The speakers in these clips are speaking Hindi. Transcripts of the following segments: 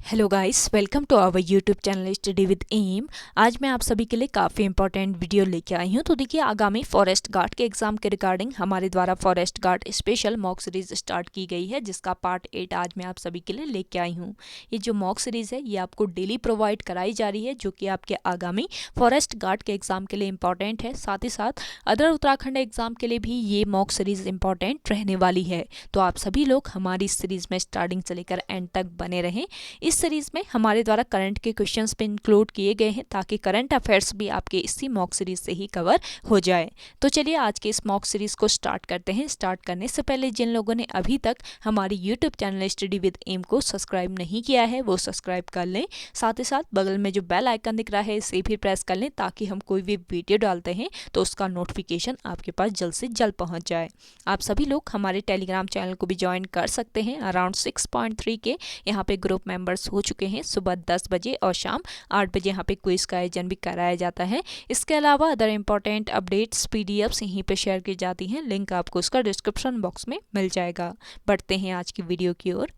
Hello guys, welcome to our YouTube channel study with M. आज मैं आप सभी के लिए काफ़ी इंपॉर्टेंट वीडियो लेके आई हूँ। तो देखिए, आगामी फॉरेस्ट गार्ड के एग्जाम के रिगार्डिंग हमारे द्वारा forest guard special mock series start की गई है, जिसका पार्ट 8 आज मैं आप सभी के लिए लेके आई हूँ। ये जो मॉक सीरीज है ये आपको डेली प्रोवाइड कराई जा रही है, जो कि आपके आगामी फॉरेस्ट गार्ड के एग्जाम के लिए इंपॉर्टेंट है। साथ ही साथ अदर उत्तराखंड एग्जाम के लिए भी ये मॉक सीरीज इंपॉर्टेंट रहने वाली है। तो आप सभी लोग हमारी इस सीरीज में स्टार्टिंग से लेकर एंड तक बने रहें। इस सीरीज में हमारे द्वारा करंट के क्वेश्चंस भी इंक्लूड किए गए हैं, ताकि करंट अफेयर्स भी आपके इसी मॉक सीरीज से ही कवर हो जाए। तो चलिए आज के इस मॉक सीरीज को स्टार्ट करते हैं। स्टार्ट करने से पहले जिन लोगों ने अभी तक हमारी YouTube channel study with M को सब्सक्राइब नहीं किया है वो सब्सक्राइब कर लें। साथ ही साथ बगल में जो बेल आइकन दिख रहा है इसे भी प्रेस कर लें, ताकि हम कोई भी वीडियो डालते हैं तो उसका नोटिफिकेशन आपके पास जल्द से जल्द पहुंच जाए। आप सभी लोग हमारे टेलीग्राम चैनल को भी ज्वाइन कर सकते हैं। अराउंड 6.3 के यहाँ पे ग्रुप मेंबर्स हो चुके हैं। सुबह 10 बजे और शाम 8 बजे यहाँ पे क्विज का आयोजन भी कराया जाता है। इसके अलावा अदर इंपॉर्टेंट अपडेट्स पीडीएफ्स यहीं पे शेयर की जाती हैं। लिंक आपको उसका डिस्क्रिप्शन बॉक्स में मिल जाएगा। बढ़ते हैं आज की वीडियो की ओर।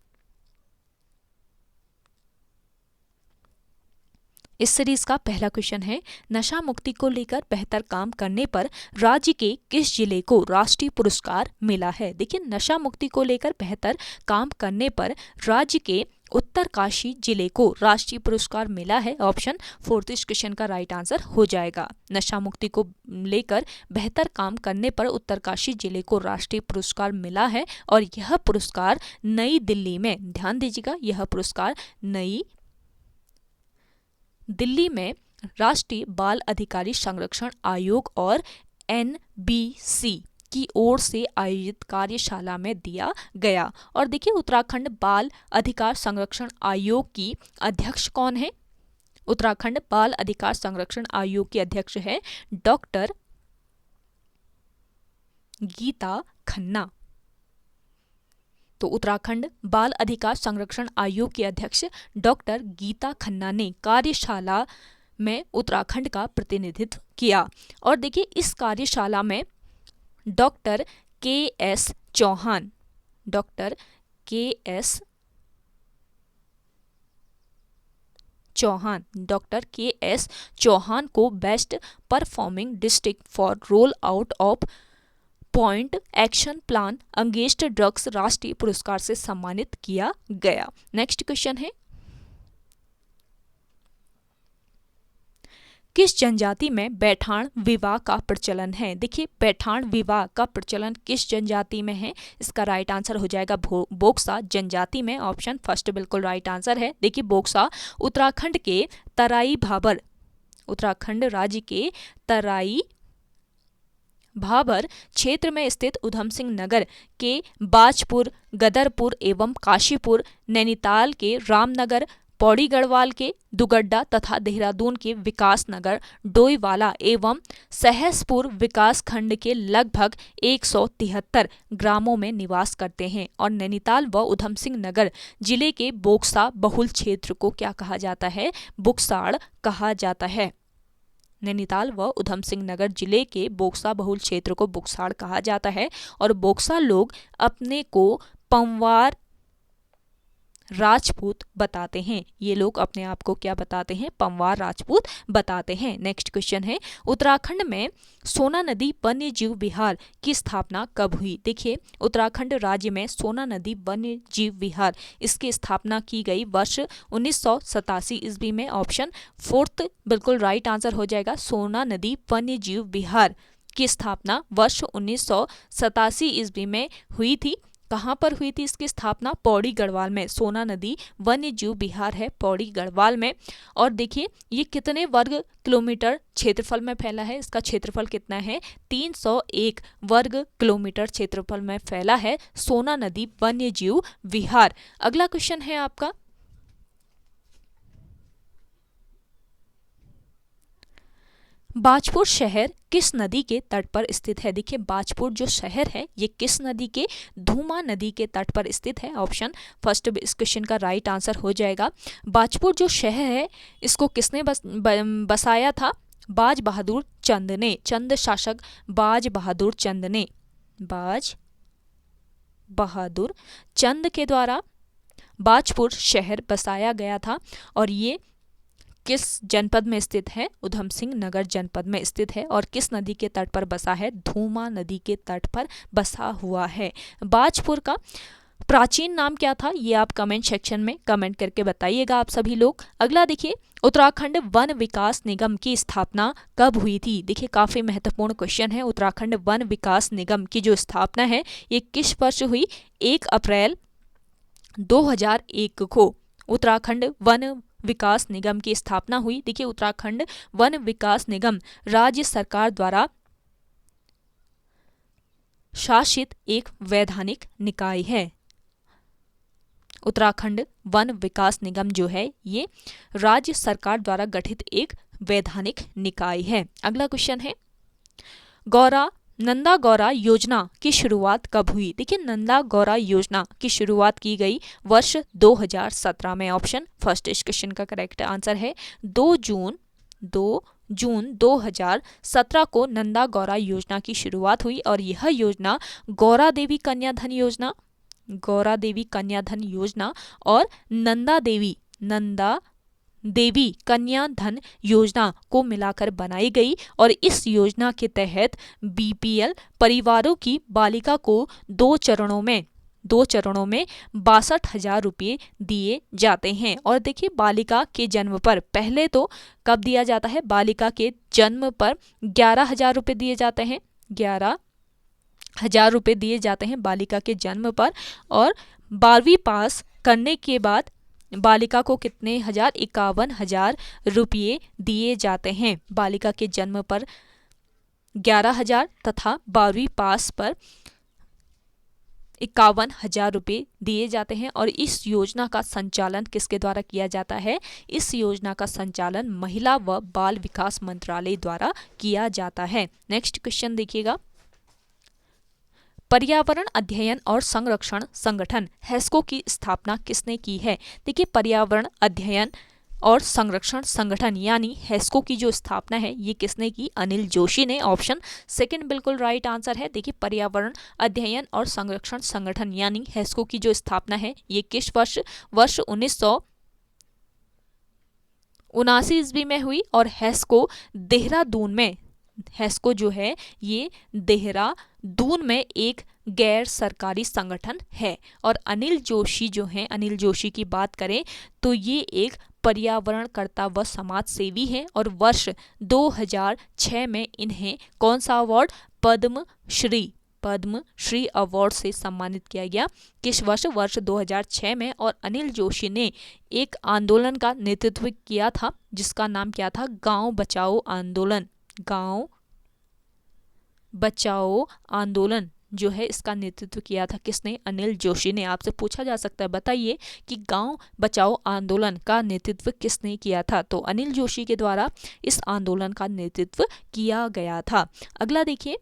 इस सीरीज का पहला क्वेश्चन है, नशा मुक्ति को लेकर बेहतर काम करने पर राज्य के किस जिले को राष्ट्रीय पुरस्कार मिला है। देखिए, नशा मुक्ति को लेकर बेहतर काम करने पर राज्य के उत्तरकाशी जिले को राष्ट्रीय पुरस्कार मिला है। ऑप्शन 4 इस क्वेश्चन का राइट आंसर हो जाएगा। नशा मुक्ति को लेकर बेहतर काम करने पर उत्तरकाशी जिले को राष्ट्रीय पुरस्कार मिला है, और यह पुरस्कार नई दिल्ली में, ध्यान दीजिएगा, यह पुरस्कार नई दिल्ली में राष्ट्रीय बाल अधिकारी संरक्षण आयोग और NBC की ओर से आयोजित कार्यशाला में दिया गया। और देखिए, उत्तराखंड बाल अधिकार संरक्षण आयोग की अध्यक्ष कौन है? उत्तराखंड बाल अधिकार संरक्षण आयोग की अध्यक्ष है डॉक्टर गीता खन्ना। तो उत्तराखंड बाल अधिकार संरक्षण आयोग के अध्यक्ष डॉक्टर गीता खन्ना ने कार्यशाला में उत्तराखंड का प्रतिनिधित्व किया। और देखिए, इस कार्यशाला में doctor KS Chauhan, doctor KS Chauhan, doctor KS Chauhan को best performing district for roll out of point action plan against drugs राष्ट्रीय पुरस्कार से सम्मानित किया गया। नेक्स्ट क्वेश्चन है, किस जनजाति में बैठाण विवाह का प्रचलन है? देखिए, बैठाण विवाह का प्रचलन किस जनजाति में है? इसका राइट आंसर हो जाएगा बोक्सा जनजाति में। ऑप्शन फर्स्ट बिल्कुल राइट आंसर है। देखिए, बोक्सा उत्तराखंड के तराई भाबर, उत्तराखंड राज्य के तराई भाबर क्षेत्र में स्थित उधम सिंह नगर के बाजपुर, गदरपुर एवं काशीपुर, नैनीताल के रामनगर, पौड़ी गढ़वाल के दुगड्डा तथा देहरादून के विकास नगर, डोईवाला एवं सहसपुर विकास खंड के लगभग 173 ग्रामों में निवास करते हैं। और नैनीताल व उधम सिंह नगर जिले के बोक्सा बहुल क्षेत्र को क्या कहा जाता है? बुक्साड़ कहा जाता है। नैनीताल व उधम सिंह नगर जिले के बोक्सा बहुल क्षेत्र को बुक्साड़ कहा जाता है। और बोक्सा लोग अपने को पंवार राजपूत बताते हैं। ये लोग अपने आप को क्या बताते हैं? पंवार राजपूत बताते हैं। नेक्स्ट क्वेश्चन है, उत्तराखंड में सोना नदी वन्य जीव विहार की स्थापना कब हुई? देखिए, उत्तराखंड राज्य में सोना नदी वन्य जीव विहार, इसकी स्थापना की गई वर्ष 1987 ईस्वी में। ऑप्शन 4 बिल्कुल राइट आंसर हो जाएगा। सोना नदी वन्य जीव विहार की स्थापना वर्ष 1987 ईस्वी में हुई थी। कहाँ पर हुई थी इसकी स्थापना? पौड़ी गढ़वाल में। सोना नदी वन्य जीव विहार है पौड़ी गढ़वाल में। और देखिए, ये कितने वर्ग किलोमीटर क्षेत्रफल में फैला है? इसका क्षेत्रफल कितना है? 301 वर्ग किलोमीटर क्षेत्रफल में फैला है सोना नदी वन्य जीव विहार। अगला क्वेश्चन है आपका, बाजपुर शहर किस नदी के तट पर स्थित है? देखिए, बाजपुर जो शहर है ये किस नदी के? धूमा नदी के तट पर स्थित है। ऑप्शन फर्स्ट इस क्वेश्चन का राइट आंसर हो जाएगा। बाजपुर जो शहर है इसको किसने बसाया था? बाज बहादुर चंद ने, चंद शासक बाज बहादुर चंद ने, बाज बहादुर चंद के द्वारा बाजपुर शहर बसाया गया था और ये किस जनपद में स्थित है? उधम सिंह नगर जनपद में स्थित है। और किस नदी के तट पर बसा है? धूमा नदी के तट पर बसा हुआ है। बाजपुर का प्राचीन नाम क्या था? ये आप कमेंट सेक्शन में कमेंट करके बताइएगा आप सभी लोग। अगला देखिए, उत्तराखंड वन विकास निगम की स्थापना कब हुई थी? देखिए काफी महत्वपूर्ण क्वेश्चन है। उत्तराखंड वन विकास निगम की जो स्थापना है ये किस वर्ष हुई? 1 अप्रैल 2001 को उत्तराखंड वन विकास निगम की स्थापना हुई। देखिए उत्तराखंड वन विकास निगम राज्य सरकार द्वारा शासित एक वैधानिक निकाय है। उत्तराखंड वन विकास निगम जो है ये राज्य सरकार द्वारा गठित एक वैधानिक निकाय है। अगला क्वेश्चन है, नंदा गौरा योजना की शुरुआत कब हुई? देखिए नंदा गौरा योजना की शुरुआत की गई वर्ष 2017 में। ऑप्शन फर्स्ट इस क्वेश्चन का करेक्ट आंसर है 2 जून 2017 को नंदा गौरा योजना की शुरुआत हुई और यह योजना गौरा देवी कन्या धन योजना और नंदा देवी कन्या धन योजना को मिलाकर बनाई गई। और इस योजना के तहत बीपीएल परिवारों की बालिका को 2 चरणों में 62,000 रुपये दिए जाते हैं। और देखिए बालिका के जन्म पर पहले तो कब दिया जाता है? बालिका के जन्म पर 11,000 रुपये दिए जाते हैं। 11,000 रुपये दिए जाते हैं बालिका के जन्म पर। और 12वीं पास करने के बाद बालिका को कितने हजार? 51,000 रुपये दिए जाते हैं। बालिका के जन्म पर 11,000 तथा 12वीं पास पर 51,000 रुपये दिए जाते हैं। और इस योजना का संचालन किसके द्वारा किया जाता है? इस योजना का संचालन महिला व बाल विकास मंत्रालय द्वारा किया जाता है। नेक्स्ट क्वेश्चन देखिएगा, पर्यावरण अध्ययन और संरक्षण संगठन हेस्को की स्थापना किसने की है? देखिए पर्यावरण अध्ययन और संरक्षण संगठन यानी हेस्को की जो स्थापना है ये किसने की? अनिल जोशी ने। ऑप्शन सेकंड बिल्कुल राइट आंसर है। देखिए पर्यावरण अध्ययन और संरक्षण संगठन यानी हेस्को की जो स्थापना है ये किस वर्ष? वर्ष 1979 ईस्वी में हुई। और हेस्को जो है ये देहरादून में एक गैर सरकारी संगठन है। और अनिल जोशी जो हैं, अनिल जोशी की बात करें तो ये एक पर्यावरणकर्ता व समाज सेवी हैं। और वर्ष 2006 में इन्हें कौन सा अवार्ड? पद्मश्री अवार्ड से सम्मानित किया गया। किस वर्ष? वर्ष 2006 में। और अनिल जोशी ने एक आंदोलन का नेतृत्व किया था जिसका नाम क्या था? गांव बचाओ आंदोलन। गांव बचाओ आंदोलन जो है इसका नेतृत्व किया था किसने? अनिल जोशी ने। आपसे पूछा जा सकता है बताइए कि गांव बचाओ आंदोलन का नेतृत्व किसने किया था? तो अनिल जोशी के द्वारा इस आंदोलन का नेतृत्व किया गया था। अगला देखिए,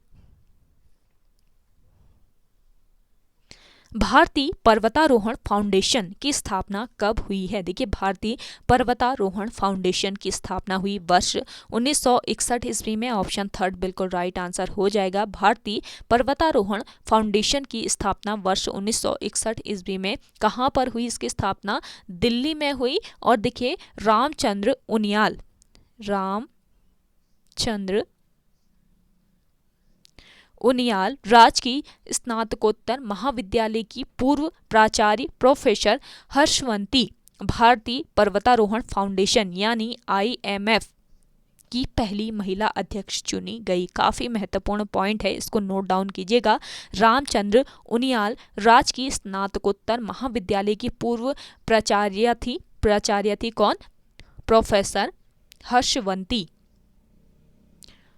भारतीय पर्वतारोहण फाउंडेशन की स्थापना कब हुई है? देखिए भारतीय पर्वतारोहण फाउंडेशन की स्थापना हुई वर्ष 1961 ईस्वी में। ऑप्शन थर्ड बिल्कुल राइट आंसर हो जाएगा। भारतीय पर्वतारोहण फाउंडेशन की स्थापना वर्ष 1961 ईस्वी में कहाँ पर हुई? इसकी स्थापना दिल्ली में हुई। और देखिए रामचंद्र उनियाल राजकीय स्नातकोत्तर महाविद्यालय की पूर्व प्राचार्य प्रोफेसर हर्षवंती भारतीय पर्वतारोहण फाउंडेशन यानी IMF की पहली महिला अध्यक्ष चुनी गई। काफी महत्वपूर्ण पॉइंट है, इसको नोट डाउन कीजिएगा। रामचंद्र उनियाल राजकीय स्नातकोत्तर महाविद्यालय की पूर्व प्राचार्य थी कौन? प्रोफेसर हर्षवंती।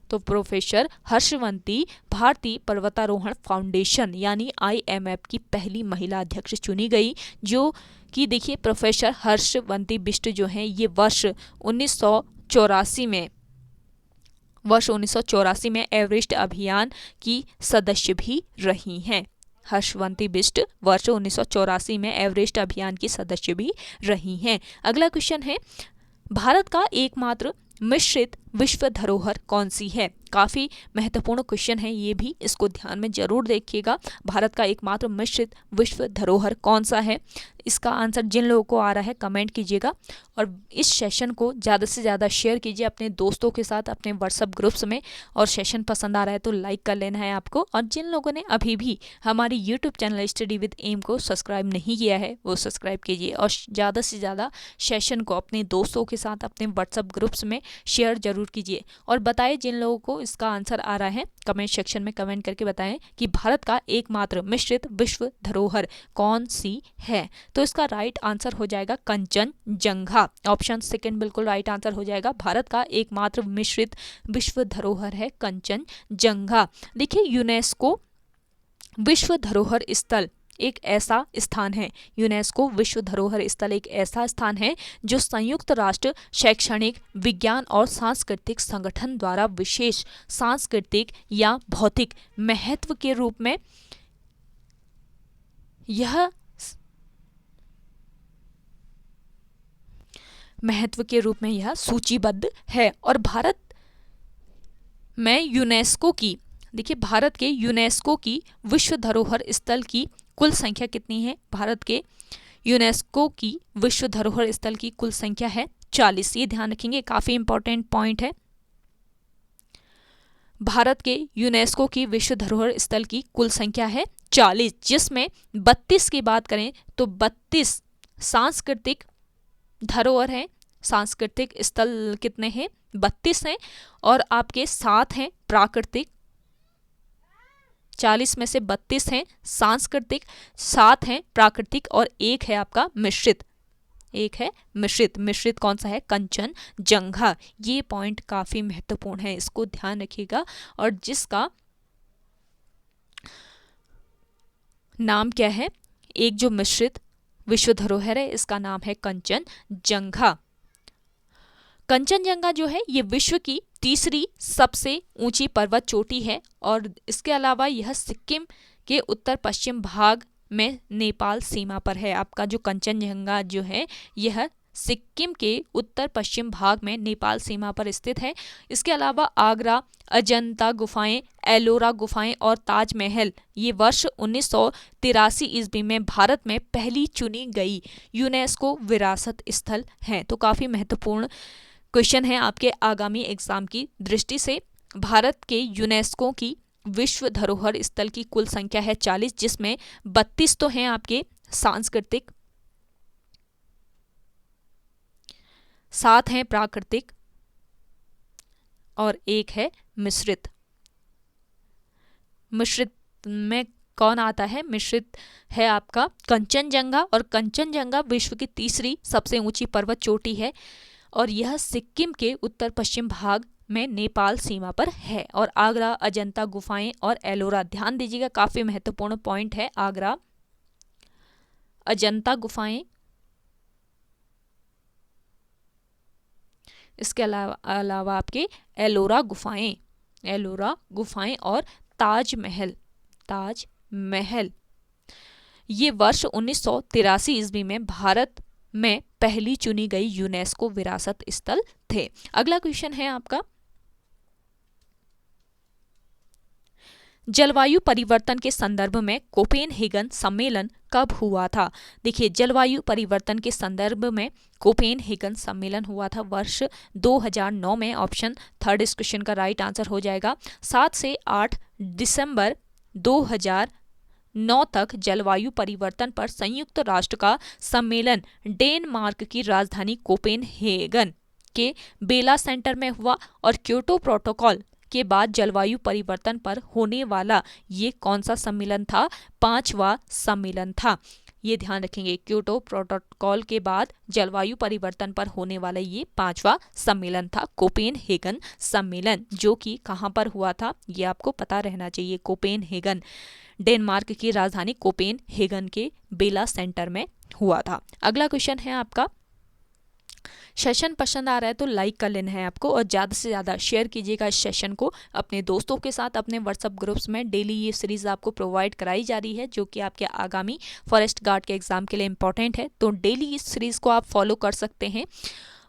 तो प्रोफेसर हर्षवंती भारतीय पर्वतारोहण फाउंडेशन यानी IMF की पहली महिला अध्यक्ष चुनी गई। जो कि देखिए प्रोफेसर हर्षवंती बिष्ट जो हैं ये वर्ष 1984 में एवरेस्ट अभियान की सदस्य भी रही हैं। हर्षवंती बिष्ट वर्ष 1984 में एवरेस्ट अभियान की सदस्य भी रही हैं। अगला क्वेश्चन है, भारत का एकमात्र मिश्रित विश्व धरोहर कौन सी है? काफ़ी महत्वपूर्ण क्वेश्चन है ये भी, इसको ध्यान में जरूर देखिएगा। भारत का एकमात्र मिश्रित विश्व धरोहर कौन सा है? इसका आंसर जिन लोगों को आ रहा है कमेंट कीजिएगा और इस सेशन को ज़्यादा से ज़्यादा शेयर कीजिए अपने दोस्तों के साथ, अपने व्हाट्सएप ग्रुप्स में। और सेशन पसंद आ रहा है तो लाइक कर लेना है आपको। और जिन लोगों ने अभी भी हमारी YouTube channel study with M को सब्सक्राइब नहीं किया है वो सब्सक्राइब कीजिए और ज़्यादा से ज़्यादा सेशन को अपने दोस्तों के साथ अपने व्हाट्सएप ग्रुप्स में शेयर जरूर कीजिए। और बताइए जिन लोगों को इसका आंसर आ रहा है कमेंट सेक्शन में कमेंट करके बताएं कि भारत का एकमात्र मिश्रित विश्व धरोहर कौन सी है। तो इसका राइट आंसर हो जाएगा कंचनजंगा। ऑप्शन सेकंड बिल्कुल राइट आंसर हो जाएगा। भारत का एकमात्र मिश्रित विश्व धरोहर है कंचनजंगा। देखिए यूनेस्को विश्व धरोहर स्थल एक ऐसा स्थान है, यूनेस्को विश्व धरोहर स्थल एक ऐसा स्थान है जो संयुक्त राष्ट्र शैक्षणिक विज्ञान और सांस्कृतिक संगठन द्वारा विशेष सांस्कृतिक या भौतिक महत्व के रूप में यह सूचीबद्ध है। और भारत में यूनेस्को की, देखिए भारत के यूनेस्को की विश्व धरोहर स्थल की कुल संख्या कितनी है? भारत के यूनेस्को की विश्व धरोहर स्थल की कुल संख्या है 40। ये ध्यान रखेंगे, काफी इंपॉर्टेंट पॉइंट है। भारत के यूनेस्को की विश्व धरोहर स्थल की कुल संख्या है 40, जिसमें 32 की बात करें तो 32 सांस्कृतिक धरोहर हैं। सांस्कृतिक स्थल कितने हैं? 32 हैं। और आपके 7 हैं प्राकृतिक। 40 में से 32 हैं सांस्कृतिक, 7 हैं प्राकृतिक और 1 है आपका मिश्रित। मिश्रित कौन सा है? कंचनजंगा। ये पॉइंट काफी महत्वपूर्ण है, इसको ध्यान रखिएगा। और जिसका नाम क्या है? एक जो मिश्रित विश्व धरोहर है इसका नाम है कंचनजंगा। कंचनजंगा जो है ये विश्व की तीसरी सबसे ऊंची पर्वत चोटी है और इसके अलावा यह सिक्किम के उत्तर पश्चिम भाग में नेपाल सीमा पर है। आपका जो कंचनजंगा जो है यह सिक्किम के उत्तर पश्चिम भाग में नेपाल सीमा पर स्थित है। इसके अलावा आगरा, अजंता गुफाएं, एलोरा गुफाएं और ताजमहल ये वर्ष 1983 ईस्वी में भारत में पहली चुनी गई यूनेस्को विरासत स्थल हैं। तो काफ़ी महत्वपूर्ण क्वेश्चन है आपके आगामी एग्जाम की दृष्टि से। भारत के यूनेस्को की विश्व धरोहर स्थल की कुल संख्या है 40, जिसमें 32 तो हैं आपके सांस्कृतिक, 7 हैं प्राकृतिक और 1 है मिश्रित। मिश्रित में कौन आता है? मिश्रित है आपका कंचनजंगा और कंचनजंगा विश्व की तीसरी सबसे ऊंची पर्वत चोटी है और यह सिक्किम के उत्तर पश्चिम भाग में नेपाल सीमा पर है। और आगरा, अजंता गुफाएं और एलोरा, ध्यान दीजिएगा काफी महत्वपूर्ण पॉइंट है। आगरा, अजंता गुफाएं, इसके अलावा आपके एलोरा गुफाएं और ताजमहल ये वर्ष 1983 ईस्वी में भारत में पहली चुनी गई यूनेस्को विरासत स्थल थे। अगला क्वेश्चन है आपका, जलवायु परिवर्तन के संदर्भ में कोपेनहेगन सम्मेलन कब हुआ था? देखिए जलवायु परिवर्तन के संदर्भ में कोपेनहेगन सम्मेलन हुआ था वर्ष 2009 में। ऑप्शन थर्ड इस क्वेश्चन का राइट आंसर हो जाएगा। 7 से 8 दिसंबर 2009 तक जलवायु परिवर्तन पर संयुक्त राष्ट्र का सम्मेलन डेनमार्क की राजधानी कोपेनहेगन के बेला सेंटर में हुआ और क्योटो प्रोटोकॉल के बाद जलवायु परिवर्तन पर होने वाला ये कौन सा सम्मेलन था? 5वां सम्मेलन था। ये ध्यान रखेंगे, क्योटो प्रोटोकॉल के बाद जलवायु परिवर्तन पर होने वाला ये 5वां सम्मेलन था कोपेनहेगन सम्मेलन, जो कि कहाँ पर हुआ था ये आपको पता रहना चाहिए। कोपेनहेगन, डेनमार्क की राजधानी कोपेनहेगन के बेला सेंटर में हुआ था। अगला क्वेश्चन है आपका, सेशन पसंद आ रहा है तो लाइक कर लेना है आपको और ज़्यादा से ज़्यादा शेयर कीजिएगा इस सेशन को अपने दोस्तों के साथ। अपने व्हाट्सएप ग्रुप्स में डेली ये सीरीज़ आपको प्रोवाइड कराई जा रही है जो कि आपके आगामी फॉरेस्ट गार्ड के एग्ज़ाम के लिए इंपॉर्टेंट है। तो डेली इस सीरीज़ को आप फॉलो कर सकते हैं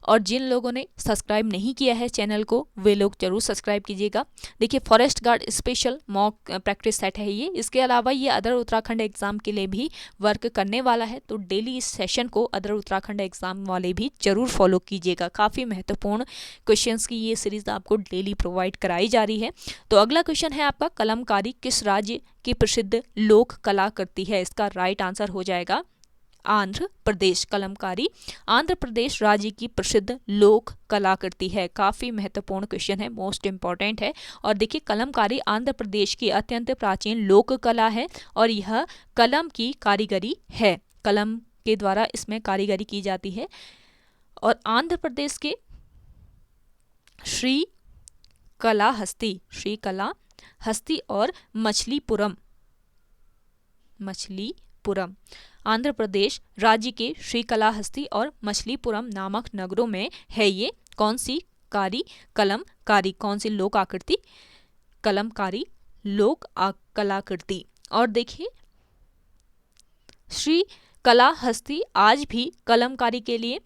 और जिन लोगों ने सब्सक्राइब नहीं किया है चैनल को वे लोग जरूर सब्सक्राइब कीजिएगा। देखिए forest guard special mock practice set है ये। इसके अलावा ये अदर उत्तराखंड एग्जाम के लिए भी वर्क करने वाला है, तो डेली इस सेशन को अदर उत्तराखंड एग्जाम वाले भी जरूर फॉलो कीजिएगा। काफ़ी महत्वपूर्ण क्वेश्चंस की ये सीरीज आपको डेली प्रोवाइड कराई जा रही है। तो अगला क्वेश्चन है आपका, कलमकारी किस राज्य की प्रसिद्ध लोक कला करती है? इसका राइट आंसर हो जाएगा आंध्र प्रदेश। कलमकारी आंध्र प्रदेश राज्य की प्रसिद्ध लोक कला करती है। काफ़ी महत्वपूर्ण क्वेश्चन है, मोस्ट इंपॉर्टेंट है। और देखिए कलमकारी आंध्र प्रदेश की अत्यंत प्राचीन लोक कला है और यह कलम की कारीगरी है। कलम के द्वारा इसमें कारीगरी की जाती है। और आंध्र प्रदेश के श्री कलाहस्ती और मछलीपुरम आंध्र प्रदेश राज्य के श्रीकालाहस्ती और मछलीपुरम नामक नगरों में है ये कौन सी कलमकारी, कौन सी लोक आकृति? कलमकारी लोक कलाकृति। और देखिए श्रीकालाहस्ती आज भी कलमकारी के लिए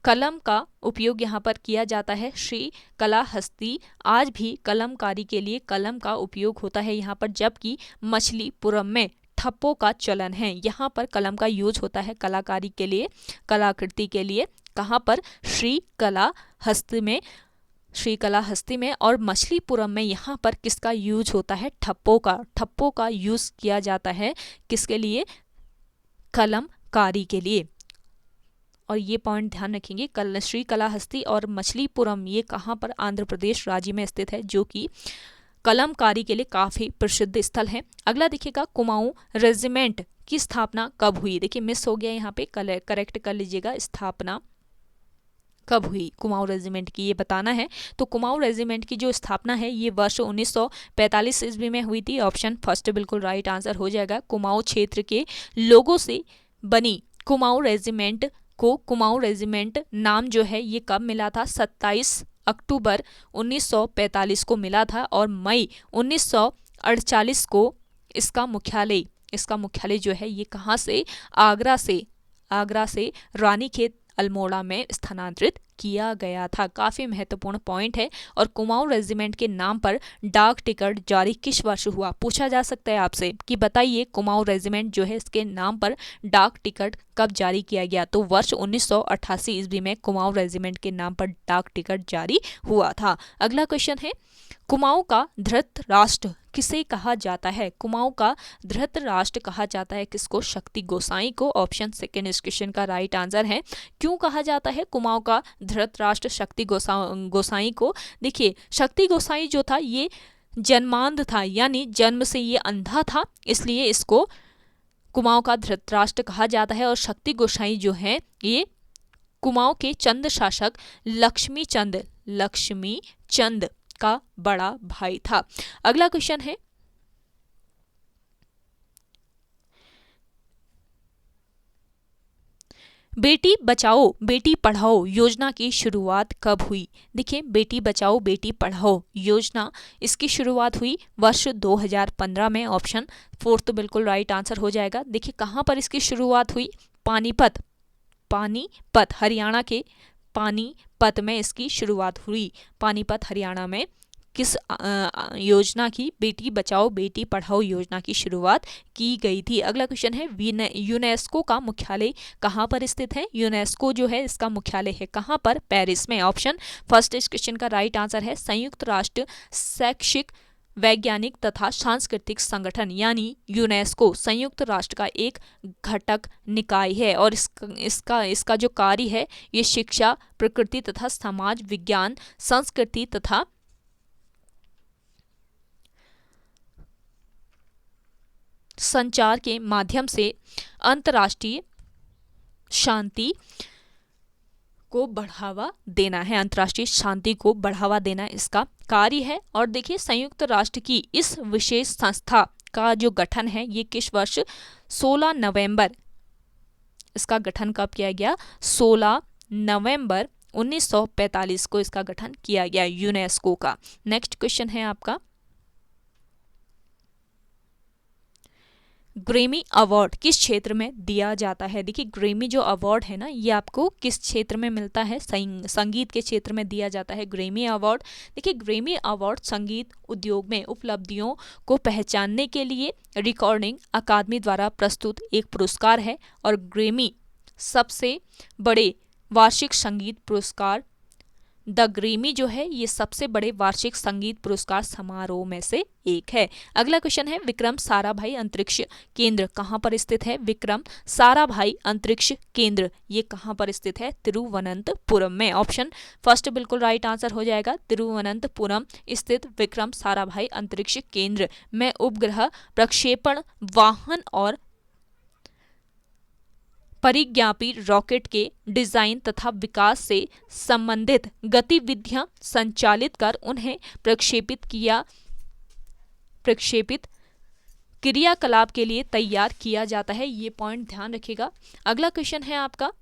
कलम का उपयोग यहाँ पर किया जाता है। श्रीकालाहस्ती आज भी कलमकारी के लिए कलम का उपयोग होता है यहाँ पर, जबकि मछलीपुरम में ठप्पों का चलन है। यहाँ पर कलम का यूज होता है कलाकारी के लिए, कलाकृति के लिए। कहाँ पर? श्रीकालाहस्ती में। और मछलीपुरम में यहाँ पर किसका यूज होता है? ठप्पों का यूज किया जाता है। किसके लिए? कलमकारी के लिए। और ये पॉइंट ध्यान रखेंगे, श्रीकालाहस्ती और मछलीपुरम ये कहाँ पर? आंध्र प्रदेश राज्य में स्थित है, जो कि कलमकारी के लिए काफ़ी प्रसिद्ध स्थल है। अगला देखिएगा, कुमाऊं रेजिमेंट की स्थापना कब हुई? देखिए मिस हो गया यहाँ पे, करेक्ट कर लीजिएगा। स्थापना कब हुई कुमाऊं रेजिमेंट की, ये बताना है। तो कुमाऊं रेजिमेंट की जो स्थापना है ये वर्ष 1945 ईस्वी में हुई थी। ऑप्शन फर्स्ट बिल्कुल राइट आंसर हो जाएगा। कुमाऊं क्षेत्र के लोगों से बनी कुमाऊं रेजिमेंट नाम जो है ये कब मिला था? 27 अक्टूबर 1945 को मिला था और मई 1948 को इसका मुख्यालय जो है ये कहाँ से? आगरा से रानीखेत अल्मोड़ा में स्थानांतरित किया गया था। काफ़ी महत्वपूर्ण पॉइंट है। और कुमाऊं रेजिमेंट के नाम पर डाक टिकट जारी किस वर्ष हुआ? पूछा जा सकता है आपसे कि बताइए कुमाऊं रेजिमेंट जो है इसके नाम पर डाक टिकट कब जारी किया गया? तो वर्ष 1988 ईस्वी में कुमाऊं रेजिमेंट के नाम पर डाक टिकट जारी हुआ था। अगला क्वेश्चन है, कुमाऊं का धृतराष्ट्र किसे कहा जाता है? कुमाऊं का धृतराष्ट्र कहा जाता है किसको? शक्ति गोसाई को। ऑप्शन सेकेंड इस क्वेश्चन का राइट आंसर है। क्यों कहा जाता है कुमाऊं का धृतराष्ट्र शक्ति गोसाई को? देखिए शक्ति गोसाई जो था ये जन्मांध था, यानी जन्म से ये अंधा था, इसलिए इसको कुमाऊं का धृतराष्ट्र कहा जाता है। और शक्ति गोसाई जो है ये कुमाऊं के चंद शासक लक्ष्मी चंद का बड़ा भाई था। अगला क्वेश्चन है, बेटी बचाओ बेटी पढ़ाओ योजना की शुरुआत कब हुई? देखिए बेटी बचाओ बेटी पढ़ाओ योजना इसकी शुरुआत हुई वर्ष 2015 में। ऑप्शन फोर्थ बिल्कुल राइट आंसर हो जाएगा। देखिए कहाँ पर इसकी शुरुआत हुई? पानीपत हरियाणा के पानीपत में इसकी शुरुआत हुई। पानीपत हरियाणा में किस योजना की? बेटी बचाओ बेटी पढ़ाओ योजना की शुरुआत की गई थी। अगला क्वेश्चन है, यूनेस्को का मुख्यालय कहाँ पर स्थित है? यूनेस्को जो है इसका मुख्यालय है कहाँ पर? पेरिस में। ऑप्शन फर्स्ट इस क्वेश्चन का राइट आंसर है। संयुक्त राष्ट्र शैक्षिक वैज्ञानिक तथा सांस्कृतिक संगठन यानी यूनेस्को संयुक्त राष्ट्र का एक घटक निकाय है और इसका जो कार्य है ये शिक्षा, प्रकृति तथा समाज विज्ञान, संस्कृति तथा संचार के माध्यम से अंतर्राष्ट्रीय शांति को बढ़ावा देना है। अंतर्राष्ट्रीय शांति को बढ़ावा देना इसका कार्य है। और देखिए संयुक्त राष्ट्र की इस विशेष संस्था का जो गठन है ये किस वर्ष? 16 नवंबर इसका गठन कब किया गया? 16 नवंबर 1945 को इसका गठन किया गया यूनेस्को का। नेक्स्ट क्वेश्चन है आपका, ग्रैमी अवार्ड किस क्षेत्र में दिया जाता है? देखिए ग्रैमी जो अवार्ड है ना, ये आपको किस क्षेत्र में मिलता है? संगीत के क्षेत्र में दिया जाता है ग्रैमी अवार्ड। देखिए ग्रैमी अवार्ड संगीत उद्योग में उपलब्धियों को पहचानने के लिए रिकॉर्डिंग अकादमी द्वारा प्रस्तुत एक पुरस्कार है और ग्रैमी सबसे बड़े वार्षिक संगीत पुरस्कार द ग्रैमी जो है ये सबसे बड़े वार्षिक संगीत पुरस्कार समारोह में से एक है। अगला क्वेश्चन है विक्रम साराभाई अंतरिक्ष केंद्र कहाँ पर स्थित है? विक्रम साराभाई अंतरिक्ष केंद्र ये कहाँ पर स्थित है? तिरुवनंतपुरम में। ऑप्शन फर्स्ट बिल्कुल राइट आंसर हो जाएगा। तिरुवनंतपुरम स्थित विक्रम साराभाई अंतरिक्ष केंद्र में उपग्रह प्रक्षेपण वाहन और परिज्ञापी रॉकेट के डिजाइन तथा विकास से संबंधित गतिविधियां संचालित कर उन्हें प्रक्षेपित क्रियाकलाप के लिए तैयार किया जाता है। ये पॉइंट ध्यान रखिएगा। अगला क्वेश्चन है आपका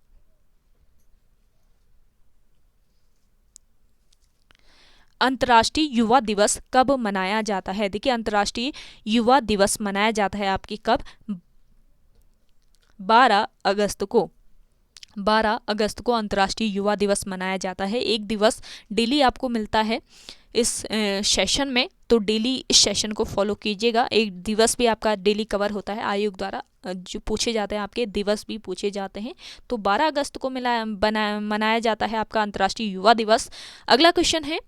अंतर्राष्ट्रीय युवा दिवस कब मनाया जाता है? देखिए अंतर्राष्ट्रीय युवा दिवस मनाया जाता है आपकी कब? 12 अगस्त को। 12 अगस्त को अंतर्राष्ट्रीय युवा दिवस मनाया जाता है। एक दिवस डेली आपको मिलता है इस सेशन में, तो डेली इस सेशन को फॉलो कीजिएगा। एक दिवस भी आपका डेली कवर होता है आयोग द्वारा, जो पूछे जाते हैं आपके दिवस भी पूछे जाते हैं। तो 12 अगस्त को मनाया जाता है आपका अंतर्राष्ट्रीय युवा दिवस। अगला क्वेश्चन है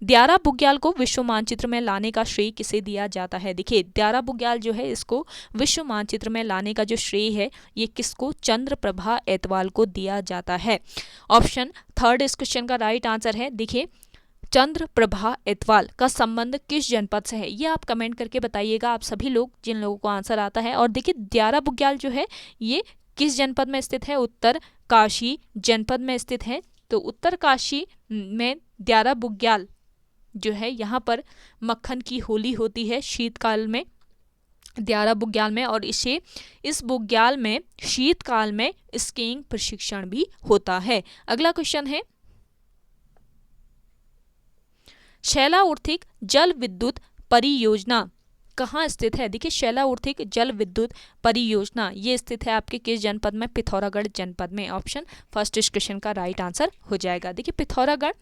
द्यारा बुग्याल को विश्व मानचित्र में लाने का श्रेय किसे दिया जाता है? देखिए द्यारा बुग्याल जो है इसको विश्व मानचित्र में लाने का जो श्रेय है ये किसको? चंद्रप्रभा एतवाल को दिया जाता है। ऑप्शन थर्ड इस क्वेश्चन का राइट आंसर है। देखिए चंद्रप्रभा एतवाल का संबंध किस जनपद से है? ये आप कमेंट करके बताइएगा, आप सभी लोग जिन लोगों को आंसर आता है। और देखिए द्यारा बुग्याल जो है ये किस जनपद में स्थित है? उत्तरकाशी जनपद में स्थित है। तो उत्तरकाशी में द्यारा बुग्याल जो है यहाँ पर मक्खन की होली होती है शीतकाल में द्यारा बुग्याल में, और इस बुग्याल में शीतकाल में स्कीइंग प्रशिक्षण भी होता है। अगला क्वेश्चन है शैलाउर्थिक जल विद्युत परियोजना कहाँ स्थित है? देखिए शैलाउर्थिक जल विद्युत परियोजना ये स्थित है आपके किस जनपद में? पिथौरागढ़ जनपद में। ऑप्शन फर्स्ट इस क्वेश्चन का राइट आंसर हो जाएगा। देखिए पिथौरागढ़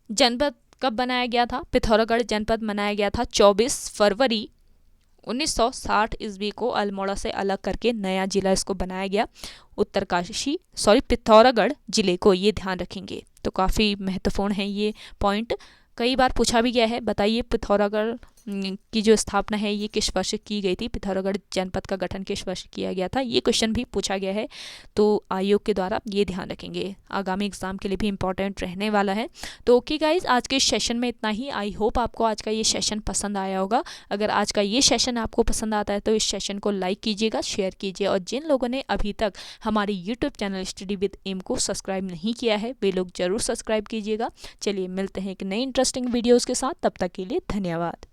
जनपद कब बनाया गया था? पिथौरागढ़ जनपद बनाया गया था 24 फरवरी 1960 ईस्वी को। अल्मोड़ा से अलग करके नया जिला इसको बनाया गया, पिथौरागढ़ जिले को, ये ध्यान रखेंगे। तो काफ़ी महत्वपूर्ण है ये पॉइंट, कई बार पूछा भी गया है। बताइए पिथौरागढ़ की जो स्थापना है ये किस वर्ष की गई थी? पिथौरागढ़ जनपद का गठन किस वर्ष किया गया था? ये क्वेश्चन भी पूछा गया है तो आयोग के द्वारा, ये ध्यान रखेंगे, आगामी एग्जाम के लिए भी इंपॉर्टेंट रहने वाला है। तो ओके गाइज, आज के सेशन में इतना ही। आई होप आपको आज का ये सेशन पसंद आया होगा। अगर आज का ये सेशन आपको पसंद आता है तो इस सेशन को लाइक कीजिएगा, शेयर कीजिए, और जिन लोगों ने अभी तक हमारे YouTube channel study with M को सब्सक्राइब नहीं किया है वे लोग जरूर सब्सक्राइब कीजिएगा। चलिए मिलते हैं एक नई इंटरेस्टिंग वीडियोज़ के साथ, तब तक के लिए धन्यवाद।